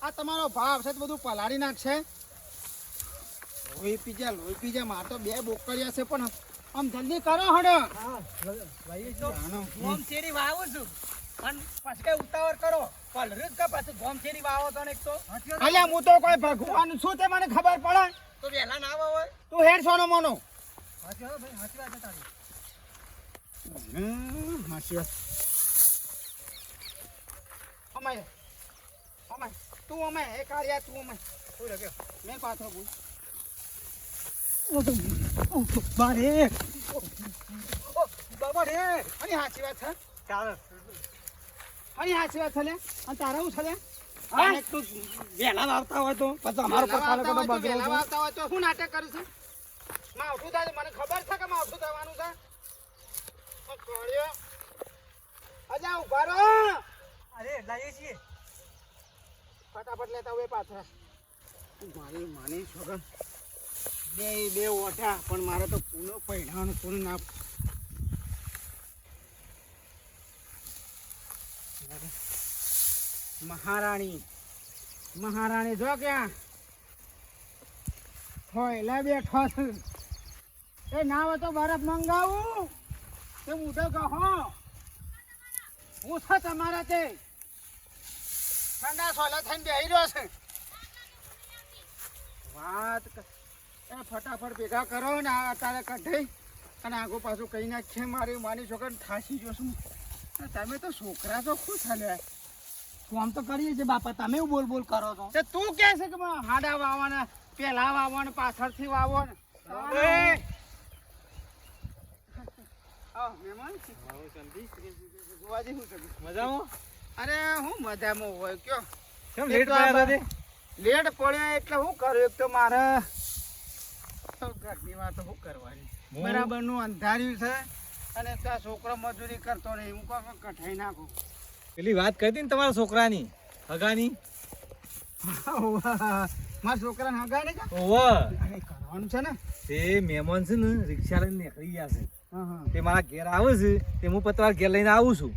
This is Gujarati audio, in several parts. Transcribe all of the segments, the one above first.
આ તમારો ભાવ છે બધું પલાળી નાખશે. લોહી પીજા માર તો 2 બોકડિયા છે પણ આમ જલ્દી કરો હડો. ભાઈ તો ગોમ ચેરી વાવું છું પણ પછી કઈ ઉતાવળ કરો પલરજ કે પાછું ગોમ ચેરી વાવો તો ને એક તો અલ્યા હું તો કોઈ ભગવાન છું તે મને ખબર પડે. તો વેલા ના આવો હોય તું હેડ સોનો મોનો. હાચી હો ભાઈ હાચી વાત છે તારી. હાચી વાત. અમાય તું અમાય એ કાળિયા તું અમાય કોઈ લગે મેં પાછો બોલ. બારે બાબા રે અને હાચી વાત છે. ચાલો અને હાચી વાત છે લે. અને તારા હું છે લે? હા તું વેલા આવતા હોય તો પછી અમારો પપ્પાને કદો બગડ્યો આવતા હોય તો શું નાટક કરે છે? માવઠું થાય મને ખબર છે કે માવઠું થવાનું છે. અજા ઉભા રહો. અરે લાવીએ છીએ ફટાફટ લેતા હોય પાછા. મારી માની છોકર બે ઓઠા પણ મારે તો પૂનો પહેરાવાનું પૂરું ના. મહારાણી જો ક્યાં હોય બેઠો છે. એ ના હોય તો બરફ મંગાવું તે મોટો કહો હું છે તમારા તે ઠંડા સોલા થઈને બેહી રહ્યો છે. વાત ફટાફટ ભેગા કરો ને અત્યારે કઢાઈ અને આગો પાછું કઈ નાખીએ. મારી માની છોકરાને થાસી ગયો છું. તમે તો છોકરા તો ખુશ હાલ્યા. ફોન તો કરીએ છીએ બાપા તમે બોલ બોલ કરો છો તે તું કહે છે કે હાડા વાવવાના પેલા વાવવાના પાછળથી વાવો ને. મજામાં? અરે હું મજામાં હોય કયો કેમ લેટ પડ્યા હતા? લેટ પડ્યા એટલે શું કરું. એક તો મારે ઘરની વાત શું કરવાની બરાબર નું અંધાર્યું છે અને ત્યાં છોકરો મજૂરી કરતો રહે. હું કહું કઠાઈ નાખું. પેલી વાત કરી હતી ને તમારા છોકરાની હગાની મારા છોકરાને હગા ને કરવાનું છે ને. તે મહેમાન છે ને રિક્ષા લઈને નીકળી ગયા છે. હા તે મારા ઘેર આવે છે તે હું પતવાર ઘેર લઈને આવું છું.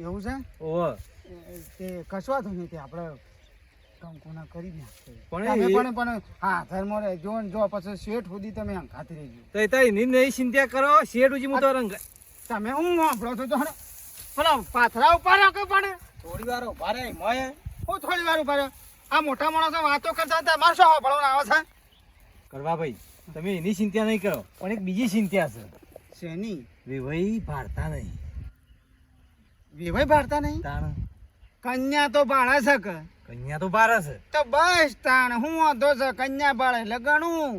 એવું છે. ઓહો તે કશવા થયું તે આપણે કંકોના કરી નાખશે પણ પણ હા ધર્મ રે જો જો પછી શેઠ સુધી તમે ખાતી રહેજો. તો તારી નહીં ચિંતા કરો શેઠ ઉજી હું તો રંગ તમે હું વાપરો છો તો પેલા પાથરા ઉપર રાખો પણ થોડી વાર ઉભા રહે મોય હું થોડી વાર ઉપર આ મોટા માણસો વાતો કરતા તમારે શું ભણવાનું આવે છે? કરવા ભાઈ તમે એની ચિંતા નહીં કરો પણ એક બીજી ચિંતા છે. શેની? વિવાહી ભારતા નહીં. વિવાહ ભારતા નહીં? તાણ કન્યા તો ભાડા છે કે કન્યા તો બાર છે તો બસ તાણ હું વાંધો છે. કન્યા ભાડે એટલે ગણું.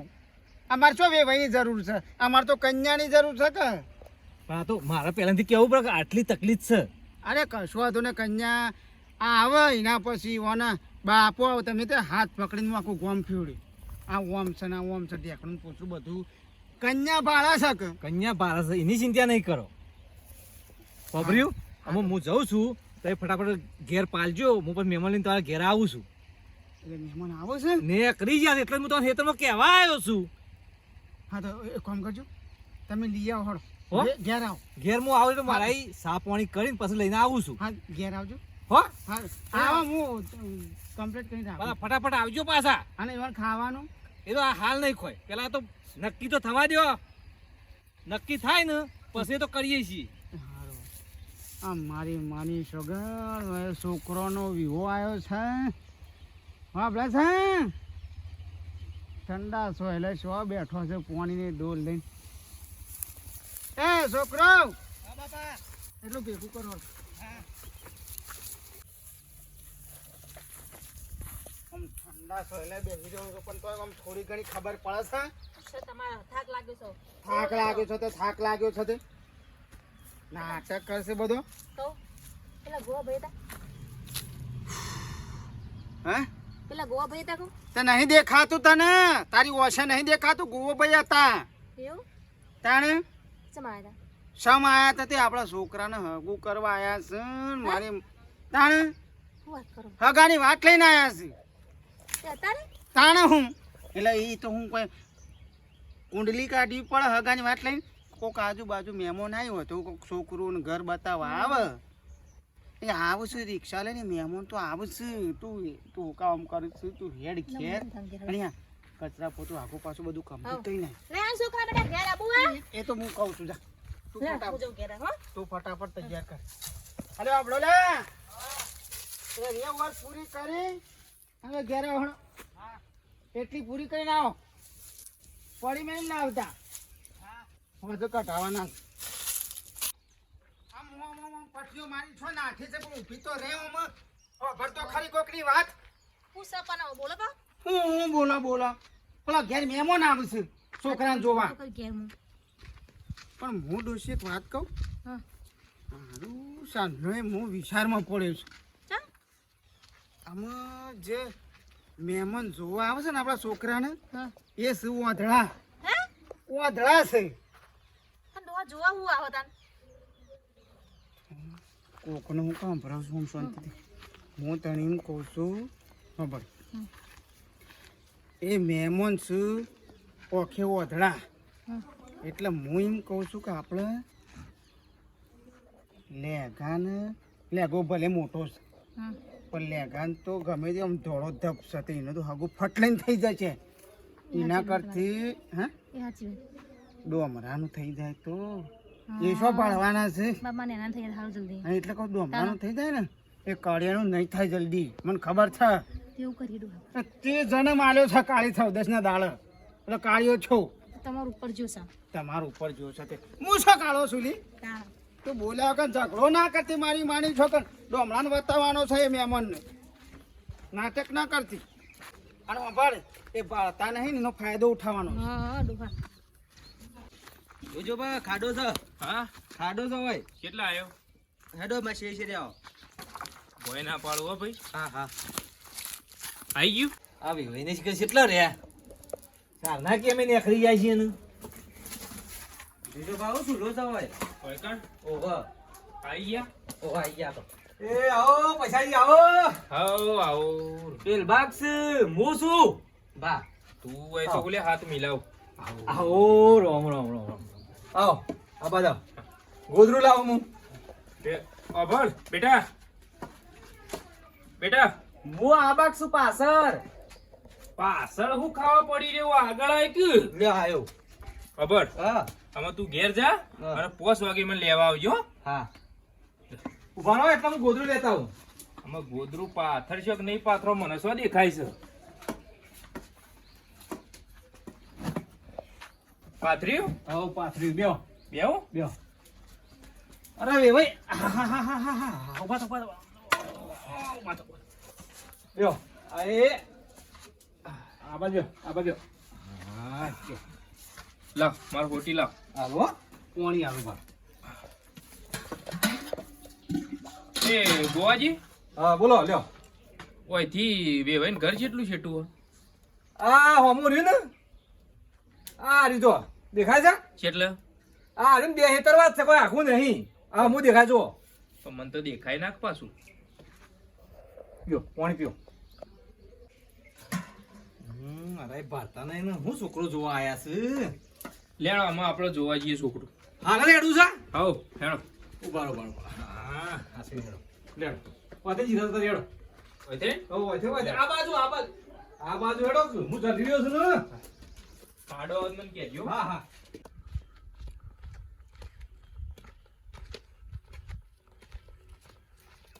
અમારે શું વિવાહની જરૂર છે? અમારે તો કન્યાની જરૂર છે કે. પણ આ તો મારે પહેલાથી કેવું પડે કે આટલી તકલીફ છે. અરે કશું વાંધો ને કન્યા આવે એના પછી ઓના બાપો આવો તમે તો હાથ પકડીને આખું ગોમ ફીવડી આ ઓમ છે ને આ ઓમ છે ઢેકણું પૂછું બધું કન્યા ભાડા છે કે. કન્યા બાર છે એની ચિંતા નહીં કરો. ખબર્યું? અમે હું જાઉં છું તો એ ફટાફટ ઘેર પાલજો. હું પણ મહેમાન લઈને તમારા ઘેર આવું છું. એટલે મહેમાન આવો છે ને કરી જાય એટલે હું તમને ખેતરમાં કહેવા આવ્યો છું. હા તો એક કામ કરજો તમે લઈ આવો હળો હો? ઘેર આવો. ઘેર હું આવું તો મારા સા પાણી કરીને પછી લઈને આવું છું. હા ઘેર આવજો. હો હા આવો હું કમ્પ્લીટ કરી બધા રાખું. ફટાફટ આવજો પાછા. અને એમાં ખાવાનું એ તો આ હાલ નહીં ખોય પેલા તો નક્કી તો થવા દો. નક્કી થાય ને પછી તો કરીએ છીએ. સારું. આ મારી માની સગન છોકરોનો વિવો આવ્યો છે. હા બોલે છે ઠંડા છો એટલે શું બેઠો છે પાણીની ડોલ લઈને. એ છોકરો એટલું ભેગું કરો. આમ ઠંડા છો એટલે બેસી જવું છું પણ તો આમ થોડી ઘણી ખબર પડે છે. થાક લાગ્યો છે તો થાક લાગ્યો છે તે નાટક કરશે બધો. હે પેલા ગોવા ભાઈ હતા તે નહીં દેખાતું તને? તારી ઓછે નહીં દેખાતું? ગોવો ભાઈ હતા એવું તાણે સમાયા શમ આયા હતા તે આપણા છોકરાને હગું કરવા આયા છે ને મારી તાણે હું વાત કરું હગાની વાત લઈને આયા છે તે અત્યારે તાણે હું એટલે એ તો હું કોઈ કુંડલી કાઢવી પડે હગાની વાત લઈને. કોક આજુબાજુ મહેમાન આવ્યો હોય તો કોક છોકરું ઘર બતાવવા આવે એ આવશે રિક્ષા લઈને મહેમાન તો આવશે તું કામ કરું છું તું હેડ ઘેર અને આ કચરા પોતું આગુ પાછું બધું કમ્પ્લીટ થઈ ને લે આ છોકરા બેટા ઘેર આબુ હા એ તો હું કહું છું જા તું લે હું ફટાફટ જાઉં ઘેર હો તું ફટાફટ તૈયાર કર અરે આપણો લે એ રિયા વાત પૂરી કરી હવે ઘેર આવો એટલી પૂરી કરીને આવો પડી મેં ના આવતા હવે તો કટાવાના પઠીઓ મારી છો નાખી છે પણ ઊભી તો રહે ઓમાં ભરતો ખરી કોકની વાત હું સપના બોલો બા હું બોલા પેલા ઘેર મહેમાન આવશે છોકરાને જોવા તો કઈ ઘેર હું પણ હું ડોશી એક વાત કહું હા મારું સાંજનો હું વિચારમાં પડ્યો છું ચમ આમાં જે મહેમાન જોવા આવે છે ને આપણા છોકરાને હા એ શું વાંધળા હે વાંધળા છે આ ડોહા જોવા હું આવો તાન કોકને હું કામ ભરાવું છું શાંતિથી હું તને એમ કહું છું ખબર એ મહેમાન છું ઓખે વાંધળા એટલે હું એમ કહું છું કે આપણે લેગો ભલે મોટો છે પણ લેગાન તો ગમે તે આમ ધોળો ધપ છે એનો તો હગું ફટલાઈને થઈ જાય છે એના કરતી હા એ સાચી વાત ડોમરાનું થઈ જાય તો એ શું પાડવાના છે બાબા ને એના થઈ હાલ જલ્દી હા, એટલે કહું ડોમરાનું થઈ જાય ને એ કડિયાનું નહીં થાય જલ્દી મને ખબર છે તેવું કરી ડોહા તે જન્મ આલ્યો છે કાળી ચૌદસના દાળ એટલે કાળીઓ છો તમારું ઉપર જોસા તમારા ઉપર જો છે તે હું શું કાળો છું લી તાણ તો બોલ્યા વગર ઝઘડો ના કરતી મારી માની છોકર ડોમરાને બતાવવાનો છે એ મહેમાનને નાટક ના કરતી અને ભાડે એ બાળતા નહીં ને એનો ફાયદો ઉઠાવવાનો છે. હા ડોહા જોજો બા ખાડો છે હા ખાડો છે હોય કેટલા આવ્યો હેડો માં શેરી આવો ભોય ના પાડું હો ભાઈ હા હા આવી ગયું આવી હોય ને કેટલા રહ્યા ચારના કે અમે નીકળી જાય છીએ ને જોજો બા શું લો છે હોય હોય કાન ઓહો આવી ગયા ઓહો આઈ ગયા તો એ આવો પૈસાજી આવો હાઉ આવો પેલ બાક્સ હું છું બા તું એ તો બોલે હાથ મિલાવ આવો રામ રામ રામ રામ આવો આ બાજુ ગોદરું લાવો હું અભળ બેટા બેટા હું આ બાગ છું પાછળ પાછળ હું ખાવા પડી રહ્યો આગળ આય કે લે આયો અભળ હા આમાં તું ઘેર જા હા. અને 5 વાગે મને લેવા આવજો હા ઉભા રહો એટલે હું ગોદરું લેતા હું આમાં ગોદરું પાથર છે કે નહીં પાથરો મને શું દેખાય છે પાથર્યું આવો પાથરી બેહો બેહો બેહો અરે વે ભાઈ ઉભા તો બેહો આ એ આ બાજુ હા કે લાવ માર હોટી લાવ આવો કોણી આવું બા એ ગોવાજી હા બોલો લ્યો ઓયથી વેવાઈને ઘર જેટલું છેટું આ હોમો રહ્યું ને આ રીતો દેખાય છે એટલે આ રીમ બે હેતર વાત છે કોઈ આખું નહીં આ હું દેખાય જો તો મને તો દેખાય નાખ પાછું પીઓ પાણી પીઓ અરે ભારતા નહીં ને હું છોકરો જોવા આયા છે લેણો આમાં આપણે જોવા જઈએ છોકરું હા રેડું છે હાઉ હેણો ઉભા રહો હા હા છે રેડો લેડો પાતે જીરા તો રેડો ઓયથે ઓ ઓય આ બાજુ હેડો હું જલ્દી રહ્યો છું ને પાડો મને કહેજો હા હા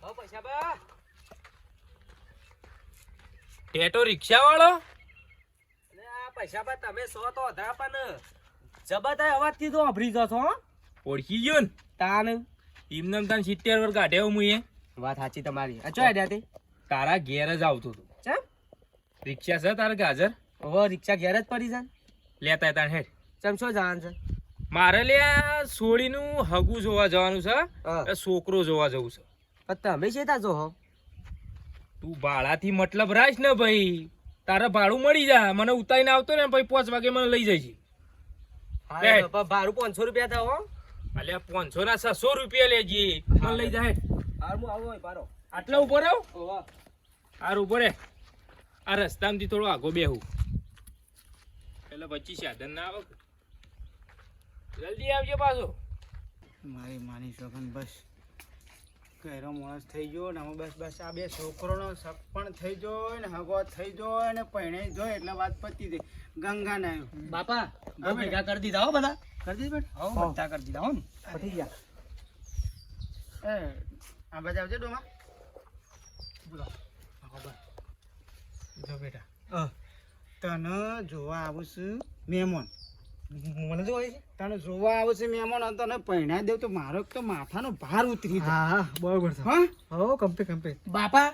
ઓ પૈસા બા ટેટો રિક્ષા વાળો અરે આ પૈસા બા તમે સો તો અધા પણ જબરદસ્ત અવાજ થી તો અભરી જશો હો ઓળખી ગયો ને તાન એમને તાન 70 વર્ષ કાઢ્યો હું એ વાત સાચી તમારી આ ચોય ડ્યાતી તારા ઘેર જ આવતો હતો ચમ રિક્ષા છે તારા ગાજર ઓ રિક્ષા ઘેર જ પડી જાય લેતા તાણ હેડ ચમ શું જાણ છે મારે લે સોળીનું હગું જોવા જવાનું છે હા. એ છોકરો જોવા જવું છે પણ તમે શેતા જો હો તું ભાડાથી મતલબ રાખ ને ભાઈ તારે ભાડું મળી જા મને ઉતારીને આવતો ને પછી 5 વાગે મને લઈ જાય હા પણ ભાડું 500 રૂપિયા થાવ હો અલ્યા 500 ના 600 રૂપિયા લેજે મને લઈ જાય હાર હું આવું હોય બારો આટલા ઉપર આવ ઓહો આર ઉપર રે આ રસ્તામાંથી થોડો આગો બેહું એટલે પછી સાધન ના આવે જલ્દી આવજો પાછો મારી માની છોકન બસ ઘેરો માણસ થઈ ગયો ને અમે બસ આ બે છોકરોનો શક પણ થઈ ગયો ને હગો થઈ ગયો ને પરણાઈ જોય એટલે વાત પતી ગઈ. ગંગા ના આવ્યો. બાપા બહુ ભેગા કરી દીધા હો બધા. કરી દીધી બેટા? હો બધા કરી દીધા હો ને. પતી ગયા. એ આ બધા આવજે ડોમા. બોલો. જો બેટા તને જોવા આવું છું મહેમાન. મને જોવાય છે. તને જોવા આવું છું મહેમાન અને તને પરણાઈ દઉં તો મારો તો માથાનો ભાર ઉતરી જાય. હા હા બરોબર છે. હા હો કમ્પ્લીટ કમ્પ્લીટ. બાપા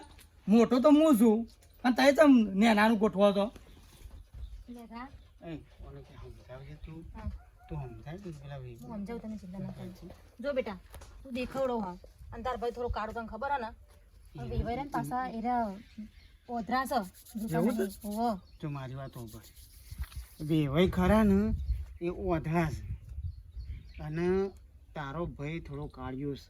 મોટો તો હું છું અને તઈ તો નેનાનું ગોઠવો તો. લેખા એ કોને કે સમજાવજે તું. હા તું સમજાય તું પેલા વી. હું સમજાવું તને ચિંતા ના કરજો. જો બેટા તું દેખાવડો હા અને તાર ભાઈ થોડો કાળો તને ખબર હે ને પણ વેવાય ને પાછા એરા ઓધરા છે. ઓહો જો મારી વાત ઉપર વેવાઈ ખરા ને એ ઓધરા છે અને તારો ભાઈ થોડો કાળિયો છે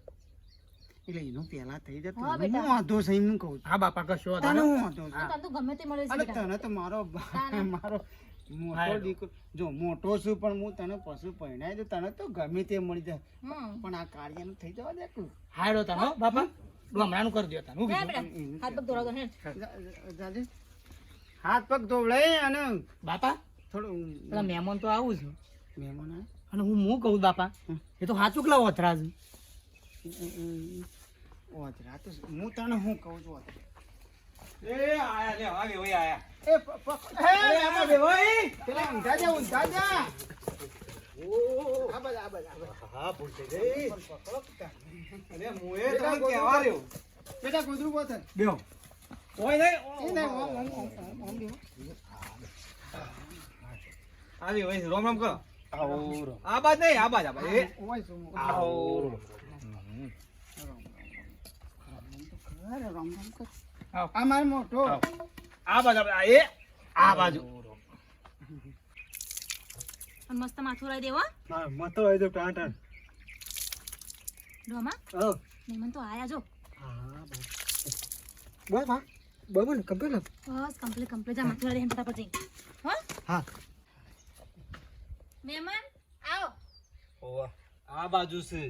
એટલે એનું પહેલા થઈ જતું. હા, બેટા. હું વાંધો છે એમ કહું છું. હા બાપા કશો વાંધો તને નહીં. હું વાંધો છે? તને તો ગમે તે મળે છે અરે બેટા. તને તો મારો તાને. મારો મોટો હાય. દીકરો જો મોટો છું પણ હું તને પશુ પરણાય તો તને તો ગમે તે મળી જાય હમ પણ આ કાર્યનું થઈ જવા દે તું. હાયડો તને હો બાપા. હમણાંનું કરી દો તને. હું જા કીધું? બેટા હાથ પગ દોડાવતો હે જાજે. હાથ પગ ધોવડાય અને બાપા થોડું પેલા મહેમાન તો આવું છે મહેમાન આવે. અને હું કહું બાપા એ તો સાચું કેટલા ઓથરા છે. ઓધરા તો હું તને શું કહું છું ઓધરા. એ આયા લે હવે ઓય આયા. એ મહેમાન વેવાઈ પેલા ઊંધા જા. આ બધા આ બધા હા ભૂલ થઈ ગઈ. પકડો પિતા. અરે મુએ તને કહેવા રહ્યો. બેટા ગોદરું પોતર. બેહો. ઓય નહીં. એ નહીં ઓમ બેહો. આવી ઓય રોમ રોમ કરો. આવો. આ બાજ નહીં આ બાજ આ બાજ. એ ઓય શું આવો. અરે રામ રામ કર. આવ. આ મારો મોટો. આ બાજુ આપણે એ આ બાજુ. અને મસ્ત માથું રાઈ દેવો હા મતો હોય તો ટાણ ટાણ. ડોમા હા. મહેમાન તો આયા જો. બોલ બા. બોલ કમ્પ્લીટ. બસ કમ્પ્લીટ જા માથું રાઈ દે ફટાફટ જઈ હો હા. મહેમાન આવો ઓવા આ બાજુ છે.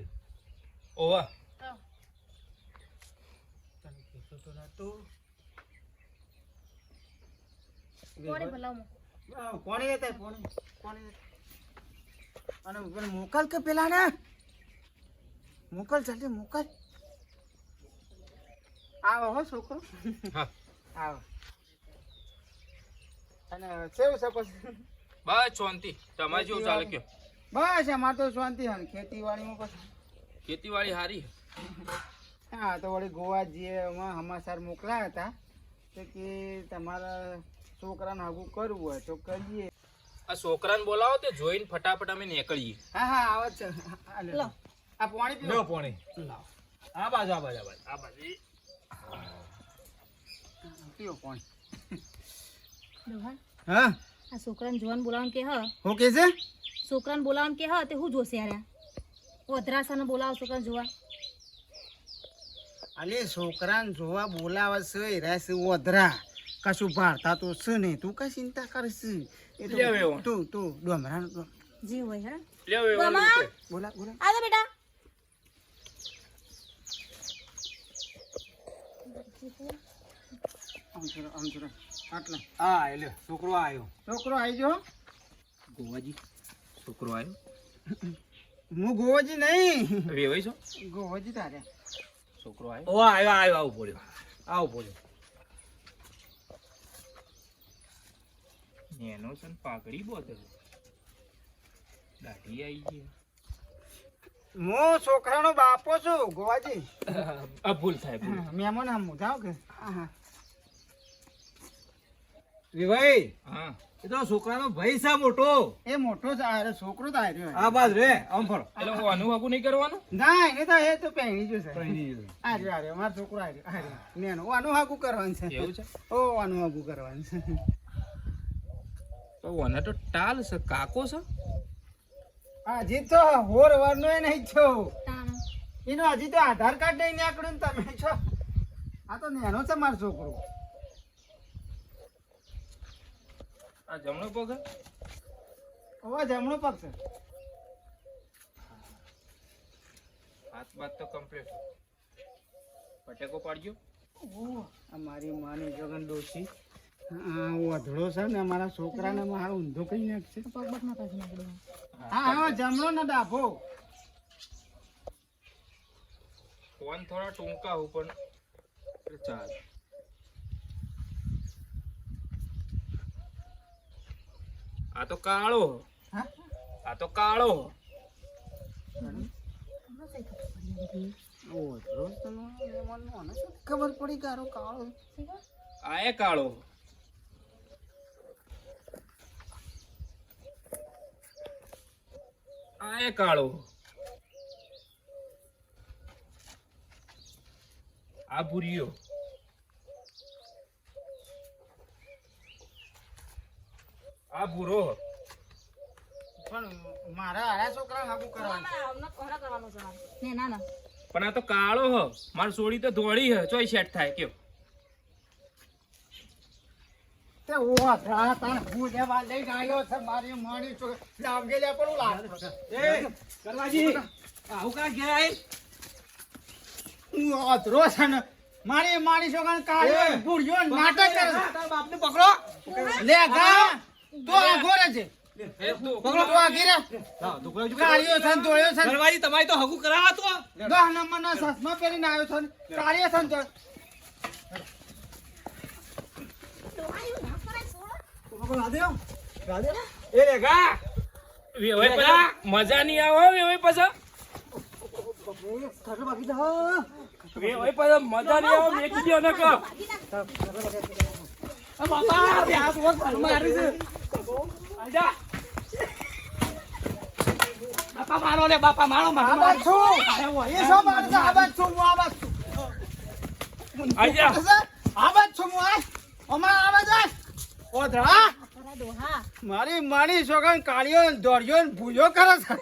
ઓવા આવો. તને કીધું તો નતું. કોને બોલાવું કોણે લેતા કોણે અને પેલા મોકલ કે પેલા ને મોકલ ચાલજે મોકલ. આવો હો છોકરો. હા આવો. અને કેવું છે પછી? બસ શાંતિ તમારે જેવું ચાલે કયો બસ અમાર તો શાંતિ હે ખેતીવાડીમાં પછી. ખેતીવાડી હારી હા તો વળી ગોવા જઈએ એમાં સમાચાર મોકલ્યા હતા તો કે તમારા છોકરાને આગું કરવું હોય તો કરીએ. આ છોકરાને બોલાવો તે જોઈને ફટાફટ અમે નીકળીએ હા હા આવે છે. આ લે. લો. આ પાણી પીવો. લ્યો પોણી. આ બાજુ આ બાજુ આ બાજુ. આ બાજુ પીવો પાણી. ડોહા હા આ છોકરાને જોવાનું બોલાવાનું કે હ હું કે છે? છોકરાને બોલાવાનું કે હ તે હું જોશે યાર ઓધરાસાને બોલાવો છોકરાને જોવા અલે છોકરાને જોવા બોલાવે છે એ રહેશે ઓધરા કશું ભારતા તો છે નહીં તું કઈ ચિંતા કરીશ એ તો લે વેવો. તું ડોમરાનું જે હોય હે લ્યો એવો મામા બોલા આવો બેટા આમ છોડો આટલા હા લ્યો છોકરો આવ્યો. છોકરો આવી ગયો. ગોવાજી છોકરો આવ્યો હું ગોવાજી નહીં વેવાઈ છો ગોવાજી તારે છોકરો આવ્યો ઓ આવ્યો આવ્યો આવું પડ્યો. આવું પડ્યો. એનો છે ને પાઘડી બોતે દાઢી આવી ગઈ હું છોકરાનો બાપો છું ગોવાજી. આ ભૂલ થાય ભૂલ મહેમાન આમ જાઓ કે હા વિભાઈ હા એ તો છોકરાનો ભાઈ છે મોટો. એ મોટો છે અરે છોકરો તો આવ્યો આ બાજુ રે આમ ફરો. એટલે હું અનુભવ નહીં કરવાનું ના એને તો એ તો પહેરી જશે. પહેરી જજો. આર્યો મારો છોકરો આર્યો નેનો આનું હાગું કરવાનું છે. એવું છે ઓ આનું હાગું કરવાનું છે. તો મને તો ટાલ છે કાકો છે હજી તો હોર વરનો એ નહીં છો તાણ એનો હજી તો આધાર કાર્ડ નહીં નીકળ્યું ને તમે છો. આ તો નેનો છે મારો છોકરો. આ જમણો પગ હે? હવે જમણો પગ છે. હાથ બાત તો કમ્પ્લીટ ફટેકો પાડજો. અમારી માની જગન ડોશી આ વધડો છે ને અમારા છોકરાને મારો ઊંધો કઈ નાખશે. પગ બગ ના પાછી નાખી દઉં. હા હા જમણો ને ડાભો. ફોન થોડા ટૂંકા હું પણ ચાલ. આ તો કાળો. હા? આ તો કાળો. હમણાં કઈ ખબર પડી બધી. વધડો છે ને મને શું ખબર પડી કારો કાળો. શીખો? આ એ કાળો. આ એ કાળો. આ ભૂરિયો. આ ભૂરો. પણ મારા હારા છોકરા હાગું કરવાનું. હમણાં કરવાનું છે મારે. ને ના ના પણ આ તો કાળો હ. મારી સોડી તો ધોળી હ. ચોય સેટ થાય કયો. તે ઓધરા તાણ ભૂલેવા લઈને આવ્યો છે મારી માની તો લાવગેલા પણ લાગ. એ કરવાજી આવું કા ઘેર આઈ હું ઓધરો છે ને મારી માની છોકરાને કાઢ્યો ભૂલ્યો નાટક કરે છે. તારા બાપને પકડો લે ગા તો આ ઘોરે છે. એ તો પકડો તો આ ઘેરે લાવ દુકડો કાઢ્યો છે ને દોડ્યો છે ને. કરવાજી તમારી તો હગું કરાવા તો 10 નંબરના સસમા પહેરીને આવ્યો છે ને કાઢ્યો છે ને તો. એ રે ગા વેવાય પછી મજા નહીં આવે હો. વેવાય પછી વેવાય પછી મજા નહીં આવે. મેકી દો ને કહો. બાપા બે હાથ વોટ મારી છે આજા બાપા મારો લે બાપા મારો આ બાદ છું એ શું મારે છે? આ બાદ છું હું આ બાદ છું. આજા. આ બાદ છું હું આ અમાર આ બાદ આય. ઓધરા ખરા ડોહા. મારી માની છોકરાને કાઢ્યો ને દોડ્યો ને ભૂલ્યો કરે છે.